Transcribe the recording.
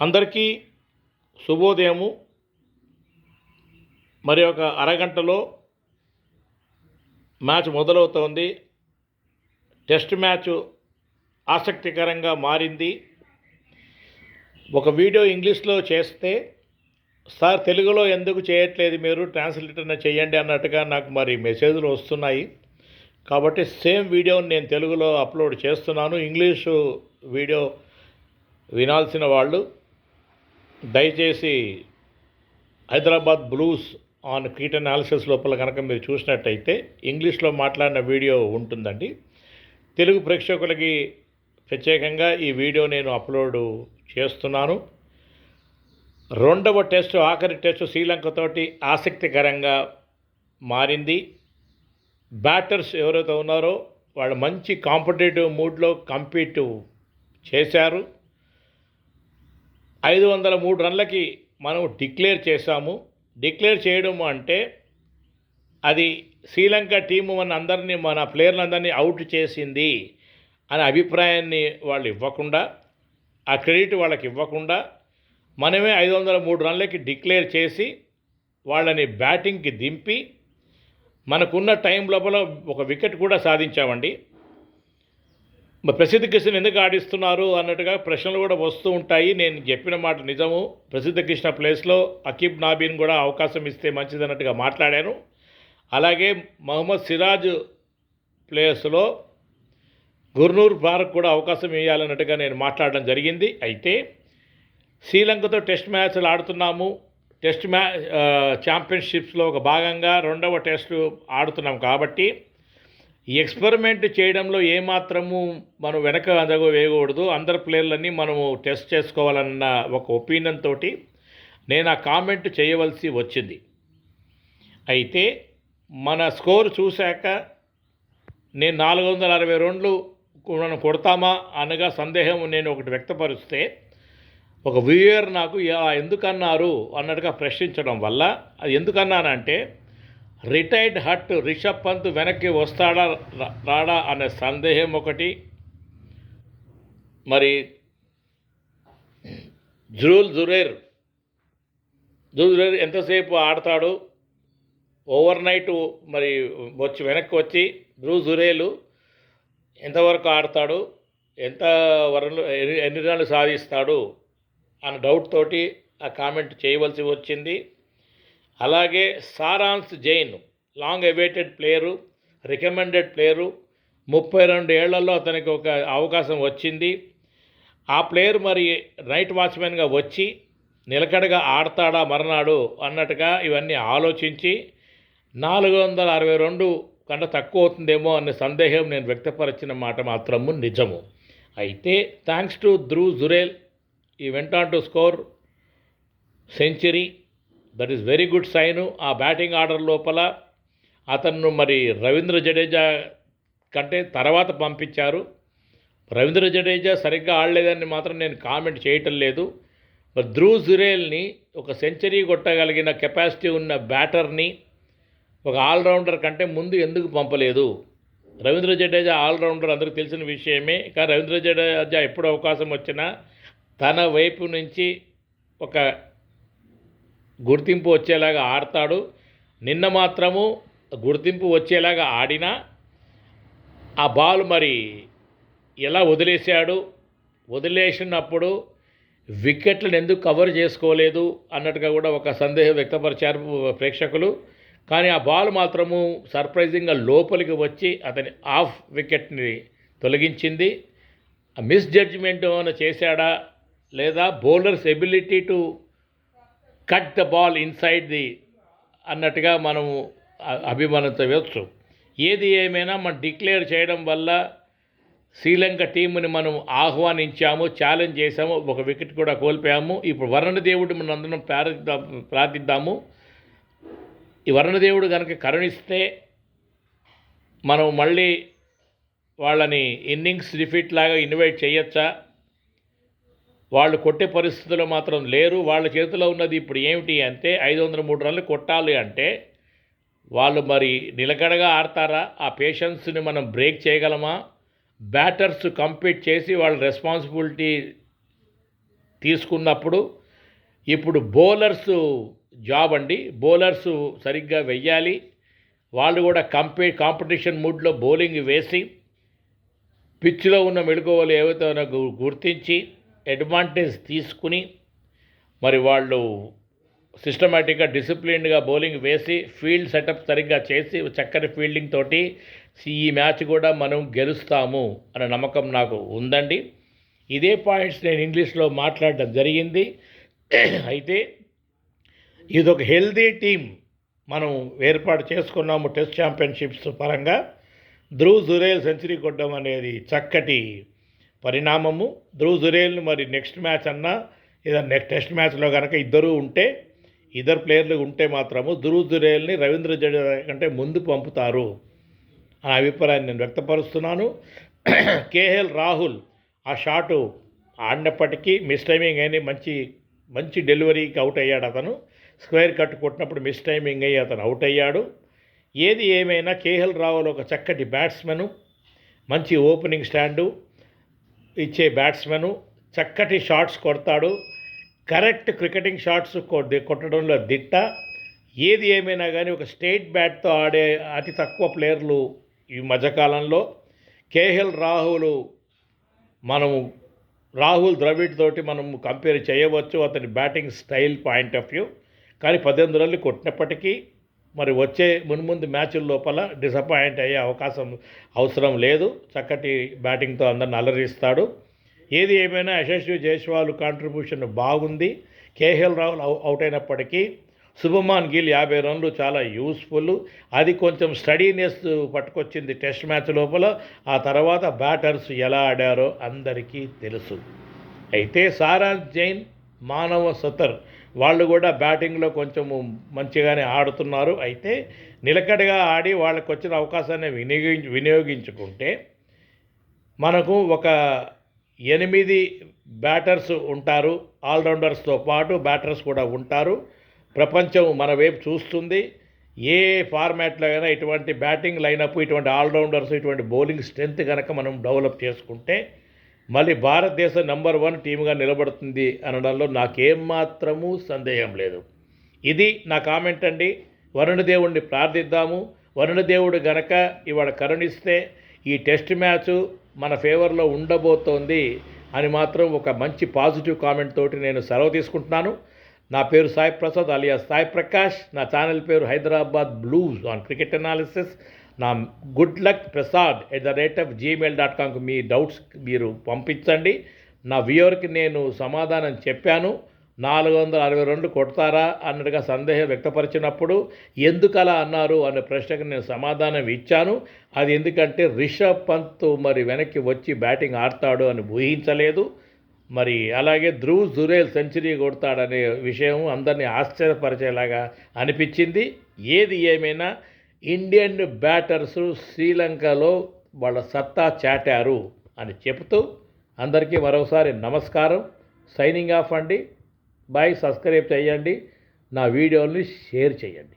అందరికీ శుభోదయము. మరి ఒక అరగంటలో మ్యాచ్ మొదలవుతోంది. టెస్ట్ మ్యాచ్ ఆసక్తికరంగా మారింది. ఒక వీడియో ఇంగ్లీష్లో చేస్తే సార్ తెలుగులో ఎందుకు చేయట్లేదు, మీరు ట్రాన్స్లేటర్ చేయండి అన్నట్టుగా నాకు మరి మెసేజ్లు వస్తున్నాయి. కాబట్టి సేమ్ వీడియోని నేను తెలుగులో అప్లోడ్ చేస్తున్నాను. ఇంగ్లీషు వీడియో వినాల్సిన వాళ్ళు దయచేసి Hyderabad blues on cricket analysis లోపల కనుక మీరు చూసినట్టయితే ఇంగ్లీష్లో మాట్లాడిన వీడియో ఉంటుందండి. తెలుగు ప్రేక్షకులకి ప్రత్యేకంగా ఈ వీడియో నేను అప్లోడ్ చేస్తున్నాను. రెండవ టెస్టు, ఆఖరి టెస్టు శ్రీలంకతోటి ఆసక్తికరంగా మారింది. బ్యాటర్స్ ఎవరైతే ఉన్నారో వాళ్ళు మంచి కాంపిటేటివ్ మూడ్లో కంపీట్ చేశారు. 503 రన్లకి మనం డిక్లేర్ చేశాము. డిక్లేర్ చేయడం అంటే అది శ్రీలంక టీము మన ప్లేయర్లందరినీ అవుట్ చేసింది అనే అభిప్రాయాన్ని వాళ్ళు ఇవ్వకుండా, ఆ క్రెడిట్ వాళ్ళకి ఇవ్వకుండా మనమే 503 రన్లకి డిక్లేర్ చేసి వాళ్ళని బ్యాటింగ్కి దింపి మనకున్న టైం లోపల ఒక వికెట్ కూడా సాధించామండి. ప్రసిద్ధ కృష్ణ ఎందుకు ఆడిస్తున్నారు అన్నట్టుగా ప్రశ్నలు కూడా వస్తూ ఉంటాయి. నేను చెప్పిన మాట నిజము. ప్రసిద్ధ కృష్ణ ప్లేస్లో అకీబ్ నాబీన్ కూడా అవకాశం ఇస్తే మంచిది అన్నట్టుగా మాట్లాడాను. అలాగే మహమ్మద్ సిరాజ్ ప్లేస్లో గుర్నూర్ ఫారూక్ కూడా అవకాశం ఇవ్వాలన్నట్టుగా నేను మాట్లాడడం జరిగింది. అయితే శ్రీలంకతో టెస్ట్ మ్యాచ్లు ఆడుతున్నాము. టెస్ట్ ఛాంపియన్షిప్స్లో ఒక భాగంగా రెండవ టెస్టు ఆడుతున్నాం కాబట్టి ఈ ఎక్స్పెరిమెంట్ చేయడంలో ఏమాత్రము మనం వెనక అదగో వేయకూడదు. అందరు ప్లేయర్లన్నీ మనము టెస్ట్ చేసుకోవాలన్న ఒక ఒపీనియన్ తోటి నేను ఆ కామెంట్ చేయవలసి వచ్చింది. అయితే మన స్కోర్ చూశాక నేను 460 రన్లు మనం కొడతామా అనగా సందేహం నేను ఒకటి వ్యక్తపరిస్తే ఒక వ్యూయర్ నాకు ఎందుకన్నారు అన్నట్టుగా ప్రశ్నించడం వల్ల, అది ఎందుకన్నానంటే రిటైర్డ్ హట్ రిషబ్ పంత్ వెనక్కి వస్తాడా రాడా అనే సందేహం ఒకటి, మరి జురేల్ ఎంతసేపు ఆడతాడు, ఓవర్ నైట్ మరి వెనక్కి వచ్చి జురేలు ఎంతవరకు ఆడతాడు, ఎన్ని రన్లు సాధిస్తాడు అన్న డౌట్ తోటి ఆ కామెంట్ చేయవలసి వచ్చింది. అలాగే Saransh Jain long awaited player, recommended player, 32 ఏళ్లలో అతనికి ఒక అవకాశం వచ్చింది. ఆ ప్లేయర్ మరి నైట్ వాచ్మెన్గా వచ్చి నిలకడగా ఆడతాడా మర్నాడు అన్నట్టుగా ఇవన్నీ ఆలోచించి 462 కంటే తక్కువ అవుతుందేమో అనే సందేహం నేను వ్యక్తపరిచిన మాట మాత్రము నిజము. అయితే thanks to Jurel he went on to score century. That is very good sign. ఆ బ్యాటింగ్ ఆర్డర్ లోపల అతను మరి రవీంద్ర జడేజా కంటే తర్వాత పంపించారు. రవీంద్ర జడేజా సరిగ్గా ఆడలేదని మాత్రం నేను కామెంట్ చేయటం లేదు. జురేల్ని ఒక సెంచరీ కొట్టగలిగిన కెపాసిటీ ఉన్న బ్యాటర్ని ఒక ఆల్రౌండర్ కంటే ముందు ఎందుకు పంపలేదు? రవీంద్ర జడేజా ఆల్రౌండర్ అందరికీ తెలిసిన విషయమే. కానీ రవీంద్ర జడేజా ఎప్పుడు అవకాశం వచ్చినా తన వైపు నుంచి ఒక గుర్తింపు వచ్చేలాగా ఆడతాడు. నిన్న మాత్రము గుర్తింపు వచ్చేలాగా ఆడినా ఆ బాల్ మరి ఎలా వదిలేసినప్పుడు వికెట్లను ఎందుకు కవర్ చేసుకోలేదు అన్నట్టుగా కూడా ఒక సందేహం వ్యక్తపరిచారు ప్రేక్షకులు. కానీ ఆ బాల్ మాత్రము సర్ప్రైజింగ్గా లోపలికి వచ్చి అతని ఆఫ్ వికెట్ని తొలగించింది. మిస్ జడ్జిమెంట్ ఏమైనా చేశాడా లేదా bowlers ability to cut the ball inside the అన్నట్టుగా మనము అభిమానించవచ్చు. ఏది ఏమైనా మనం డిక్లేర్ చేయడం వల్ల శ్రీలంక టీముని మనం ఆహ్వానించాము, ఛాలెంజ్ చేశాము, ఒక వికెట్ కూడా కోల్పోయాము. ఇప్పుడు వరుణదేవుడు మనం అందరం ప్రార్థిద్దాము. ఈ వరుణదేవుడు కనుక కరుణిస్తే మనం మళ్ళీ వాళ్ళని ఇన్నింగ్స్ రిపీట్ లాగా ఇన్వైట్ చేయొచ్చా? వాళ్ళు కొట్టే పరిస్థితుల్లో మాత్రం లేరు. వాళ్ళ చేతిలో ఉన్నది ఇప్పుడు ఏమిటి అంటే 503 రన్లు కొట్టాలి అంటే వాళ్ళు మరి నిలకడగా ఆడతారా? ఆ పేషెన్స్ని మనం బ్రేక్ చేయగలమా? బ్యాటర్స్ కంపీట్ చేసి వాళ్ళ రెస్పాన్సిబిలిటీ తీసుకున్నప్పుడు ఇప్పుడు బౌలర్స్ జాబ్ అండి. బౌలర్స్ సరిగ్గా వెయ్యాలి. వాళ్ళు కూడా కాంపిటీషన్ మూడ్లో బౌలింగ్ వేసి పిచ్లో ఉన్న మెళకువలు ఏవైతే గుర్తించి అడ్వాంటేజ్ తీసుకుని మరి వాళ్ళు సిస్టమేటిక్గా డిసిప్లిన్డ్గా బౌలింగ్ వేసి ఫీల్డ్ సెటప్ సరిగ్గా చేసి చక్కని ఫీల్డింగ్ తోటి ఈ మ్యాచ్ కూడా మనం గెలుస్తాము అనే నమ్మకం నాకు ఉందండి. ఇదే పాయింట్స్ నేను ఇంగ్లీష్లో మాట్లాడడం జరిగింది. అయితే ఇదొక హెల్దీ టీం మనం ఏర్పాటు చేసుకున్నాము టెస్ట్ ఛాంపియన్షిప్స్ పరంగా. ధ్రువ్ జురేల్ సెంచరీ కొట్టడం అనేది చక్కటి పరిణామము. ధ్రువ్ జురేల్ని మరి నెక్స్ట్ మ్యాచ్ అన్నా ఏదన్నా టెస్ట్ మ్యాచ్లో కనుక ఇద్దరు ప్లేయర్లు ఉంటే మాత్రము ధ్రువ్ జురేల్ని రవీంద్ర జడేజా కంటే ముందు పంపుతారు అనే అభిప్రాయాన్ని నేను వ్యక్తపరుస్తున్నాను. కేఎల్ రాహుల్ ఆ షాటు ఆడినప్పటికీ మిస్ టైమింగ్ అయిన మంచి డెలివరీకి అవుట్ అయ్యాడు. అతను స్క్వేర్ కట్ కొట్టినప్పుడు మిస్ టైమింగ్ అయ్యి అతను అవుట్ అయ్యాడు. ఏది ఏమైనా కేఎల్ రాహుల్ ఒక చక్కటి బ్యాట్స్మెను, మంచి ఓపెనింగ్ స్టాండు ఇచ్చే బ్యాట్స్మెను, చక్కటి షాట్స్ కొడతాడు. కరెక్ట్ క్రికెటింగ్ షాట్స్ కొట్టడంలో దిట్ట. ఏది ఏమైనా కానీ ఒక స్టేట్ బ్యాట్తో ఆడే అతి తక్కువ ప్లేయర్లు ఈ మధ్యకాలంలో. కేఎల్ రాహుల్ ద్రవిడ్ తోటి మనం కంపేర్ చేయవచ్చు అతని batting style point of view. కానీ 18 రన్లు కొట్టినప్పటికీ మరి వచ్చే మున్ముందు మ్యాచ్ల లోపల డిసప్పాయింట్ అయ్యే అవసరం లేదు. చక్కటి బ్యాటింగ్తో అందరిని అలరిస్తాడు. ఏది ఏమైనా యశస్వి జైస్వాల్ కాంట్రిబ్యూషన్ బాగుంది. కేఎల్ రాహుల్ అవుట్ అయినప్పటికీ శుభమాన్ గిల్ 50 రన్లు చాలా యూస్ఫుల్. అది కొంచెం స్టడీనెస్ పట్టుకొచ్చింది టెస్ట్ మ్యాచ్ లోపల. ఆ తర్వాత బ్యాటర్స్ ఎలా ఆడారో అందరికీ తెలుసు. అయితే సారాంశ్ జైన్, మానవ్ సతర్ వాళ్ళు కూడా బ్యాటింగ్లో కొంచెము మంచిగానే ఆడుతున్నారు. అయితే నిలకడగా ఆడి వాళ్ళకు వచ్చిన అవకాశాన్ని వినియోగించుకుంటే మనకు ఒక 8 బ్యాటర్స్ ఉంటారు. ఆల్రౌండర్స్తో పాటు బ్యాటర్స్ కూడా ఉంటారు. ప్రపంచం మన వైపు చూస్తుంది. ఏ ఫార్మాట్లో అయినా ఇటువంటి బ్యాటింగ్ లైనప్, ఇటువంటి ఆల్రౌండర్స్, ఇటువంటి బౌలింగ్ స్ట్రెంత్ కనుక మనం డెవలప్ చేసుకుంటే మళ్ళీ భారతదేశం నెంబర్ 1 టీమ్గా నిలబడుతుంది అనడంలో నాకేమాత్రమూ సందేహం లేదు. ఇది నా కామెంట్ అండి. వరుణదేవుడిని ప్రార్థిద్దాము. వరుణదేవుడు గనక ఇవాళ కరుణిస్తే ఈ టెస్ట్ మ్యాచ్ మన ఫేవర్లో ఉండబోతోంది అని మాత్రం ఒక మంచి పాజిటివ్ కామెంట్ తోటి నేను సెలవు తీసుకుంటున్నాను. నా పేరు సాయి ప్రసాద్ అలియాస్ సాయి ప్రకాష్. నా ఛానల్ పేరు Hyderabad blues on cricket analysis. నా గుడ్ లక్ ప్రసాద్ @gmail.comకి మీ డౌట్స్ మీరు పంపించండి. నా వ్యూవర్కి నేను సమాధానం చెప్పాను. 460 రన్లు కొడతారా అన్నట్టుగా సందేహం వ్యక్తపరిచినప్పుడు ఎందుకు అలా అన్నారు అనే ప్రశ్నకు నేను సమాధానం ఇచ్చాను. అది ఎందుకంటే రిషబ్ పంత్ మరి వెనక్కి వచ్చి బ్యాటింగ్ ఆడతాడు అని ఊహించలేదు. మరి అలాగే ధ్రువ్ జురేల్ సెంచరీ కొడతాడనే విషయం అందరినీ ఆశ్చర్యపరిచేలాగా అనిపించింది. ఏది ఏమైనా ఇండియన్ బ్యాటర్స్ శ్రీలంకలో వాళ్ళ సత్తా చాటారు అని చెబుతూ అందరికీ మరోసారి నమస్కారం. సైనింగ్ ఆఫ్ అండి. బాయ్. సబ్స్క్రైబ్ చేయండి. నా వీడియోని షేర్ చేయండి.